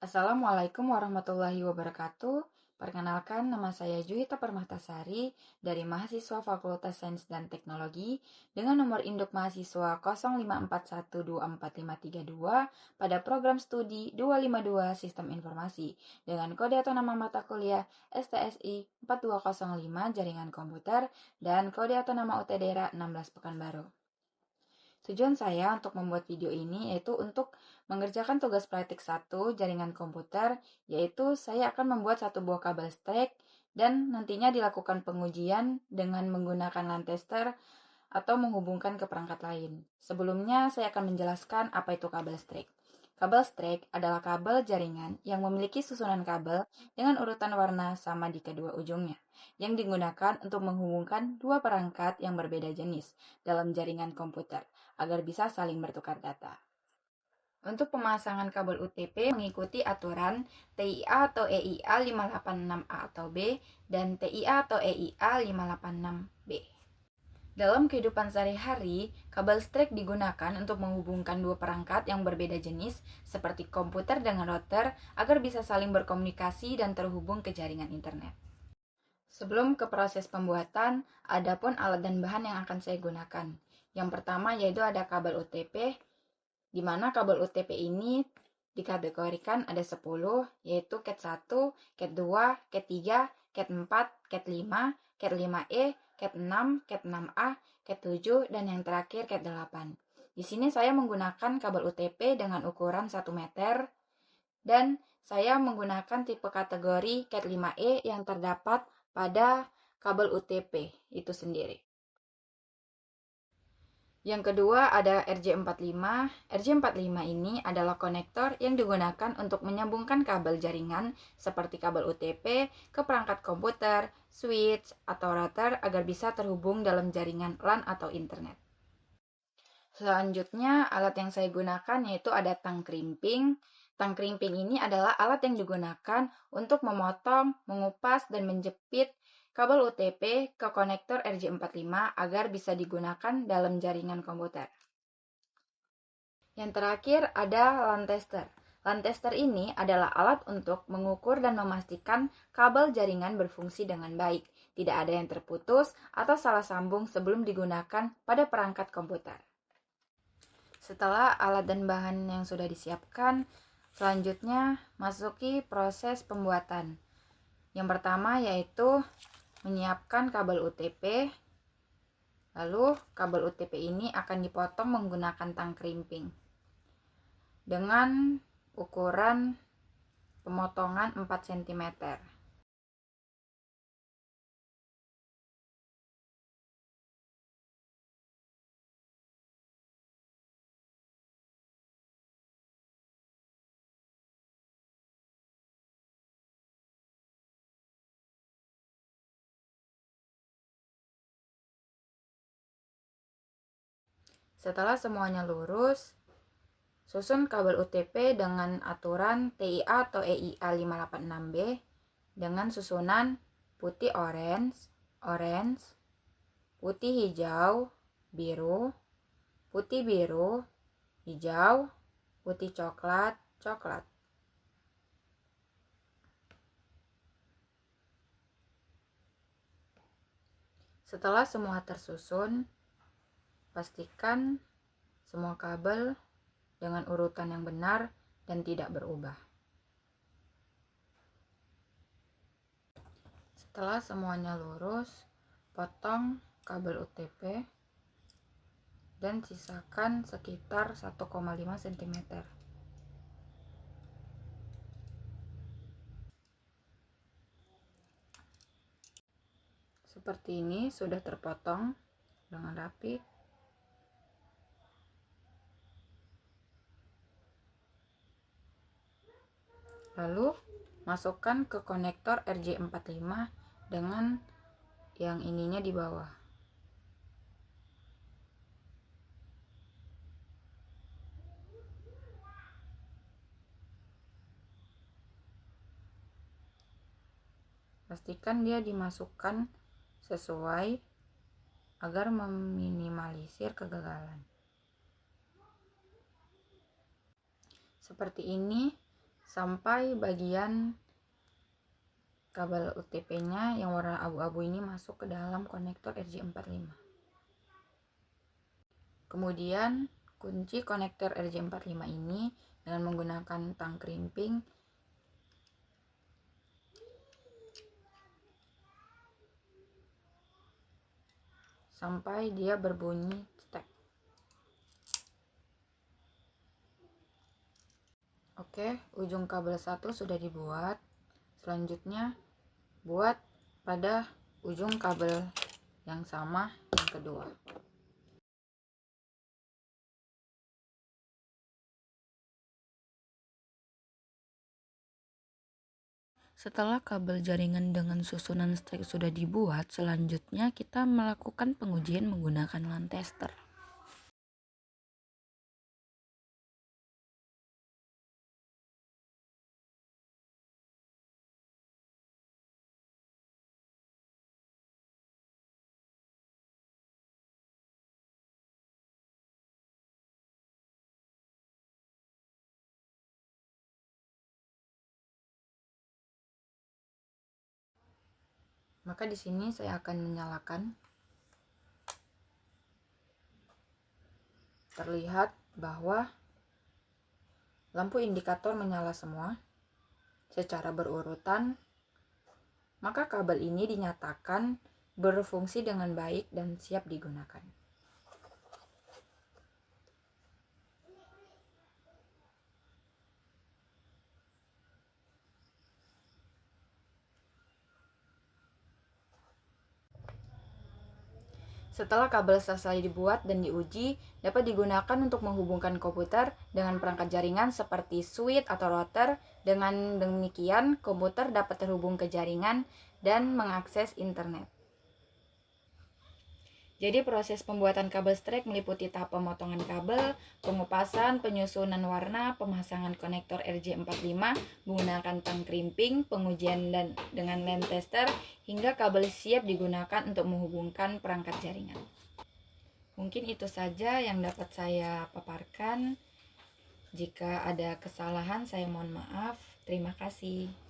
Assalamualaikum warahmatullahi wabarakatuh. Perkenalkan, nama saya Juwita Permatasari dari mahasiswa Fakultas Sains dan Teknologi dengan nomor induk mahasiswa 0541245532 pada program studi 252 Sistem Informasi dengan kode atau nama mata kuliah STSI 4205 Jaringan Komputer dan kode atau nama UT Daerah 16 Pekanbaru. Tujuan saya untuk membuat video ini yaitu untuk mengerjakan tugas praktik 1 jaringan komputer, yaitu saya akan membuat satu buah kabel strek dan nantinya dilakukan pengujian dengan menggunakan LAN tester atau menghubungkan ke perangkat lain. Sebelumnya saya akan menjelaskan apa itu kabel strek. Kabel strek adalah kabel jaringan yang memiliki susunan kabel dengan urutan warna sama di kedua ujungnya, yang digunakan untuk menghubungkan dua perangkat yang berbeda jenis dalam jaringan komputer agar bisa saling bertukar data. Untuk pemasangan kabel UTP mengikuti aturan TIA atau EIA 586A atau B dan TIA atau EIA 586B. Dalam kehidupan sehari-hari, kabel strek digunakan untuk menghubungkan dua perangkat yang berbeda jenis seperti komputer dengan router agar bisa saling berkomunikasi dan terhubung ke jaringan internet. Sebelum ke proses pembuatan, ada pun alat dan bahan yang akan saya gunakan. Yang pertama yaitu ada kabel UTP, di mana kabel UTP ini dikategorikan ada 10, yaitu CAT 1, CAT 2, CAT 3, CAT 4, CAT 5, CAT 5E, CAT 6, CAT 6A, CAT 7, dan yang terakhir CAT 8. Di sini saya menggunakan kabel UTP dengan ukuran 1 meter, dan saya menggunakan tipe kategori CAT 5E yang terdapat pada kabel UTP itu sendiri. Yang kedua ada RJ45. RJ45 ini adalah konektor yang digunakan untuk menyambungkan kabel jaringan seperti kabel UTP ke perangkat komputer, switch, atau router agar bisa terhubung dalam jaringan LAN atau internet. Selanjutnya, alat yang saya gunakan yaitu ada tang krimping. Tang krimping ini adalah alat yang digunakan untuk memotong, mengupas, dan menjepit kabel UTP ke konektor RJ45 agar bisa digunakan dalam jaringan komputer. Yang terakhir ada LAN tester. LAN tester ini adalah alat untuk mengukur dan memastikan kabel jaringan berfungsi dengan baik, tidak ada yang terputus atau salah sambung sebelum digunakan pada perangkat komputer. Setelah alat dan bahan yang sudah disiapkan, selanjutnya masuki proses pembuatan. Yang pertama yaitu menyiapkan kabel UTP. Lalu kabel UTP ini akan dipotong menggunakan tang krimping dengan ukuran pemotongan 4 cm. Setelah semuanya lurus, susun kabel UTP dengan aturan TIA atau EIA 586B dengan susunan putih orange, putih hijau, biru, putih biru, hijau, putih coklat. Setelah semua tersusun, pastikan semua kabel dengan urutan yang benar dan tidak berubah. Setelah semuanya lurus, potong kabel UTP dan sisakan sekitar 1,5 cm. Seperti ini sudah terpotong dengan rapi. Lalu masukkan ke konektor RJ45 dengan yang ininya di bawah. Pastikan dia dimasukkan sesuai agar meminimalisir kegagalan. Seperti ini sampai bagian kabel UTP-nya yang warna abu-abu ini masuk ke dalam konektor RJ45. Kemudian kunci konektor RJ45 ini dengan menggunakan tang krimping sampai dia berbunyi cetek. Oke, ujung kabel 1 sudah dibuat. Selanjutnya buat pada ujung kabel yang sama yang kedua. Setelah kabel jaringan dengan susunan strek sudah dibuat, selanjutnya kita melakukan pengujian menggunakan LAN tester. Maka di sini saya akan menyalakan. Terlihat bahwa lampu indikator menyala semua secara berurutan. Maka kabel ini dinyatakan berfungsi dengan baik dan siap digunakan. Setelah kabel selesai dibuat dan diuji, dapat digunakan untuk menghubungkan komputer dengan perangkat jaringan seperti switch atau router. Dengan demikian, komputer dapat terhubung ke jaringan dan mengakses internet. Jadi proses pembuatan kabel strek meliputi tahap pemotongan kabel, pengupasan, penyusunan warna, pemasangan konektor RJ45 menggunakan tang krimping, pengujian dan dengan LAN tester, hingga kabel siap digunakan untuk menghubungkan perangkat jaringan. Mungkin itu saja yang dapat saya paparkan. Jika ada kesalahan, saya mohon maaf. Terima kasih.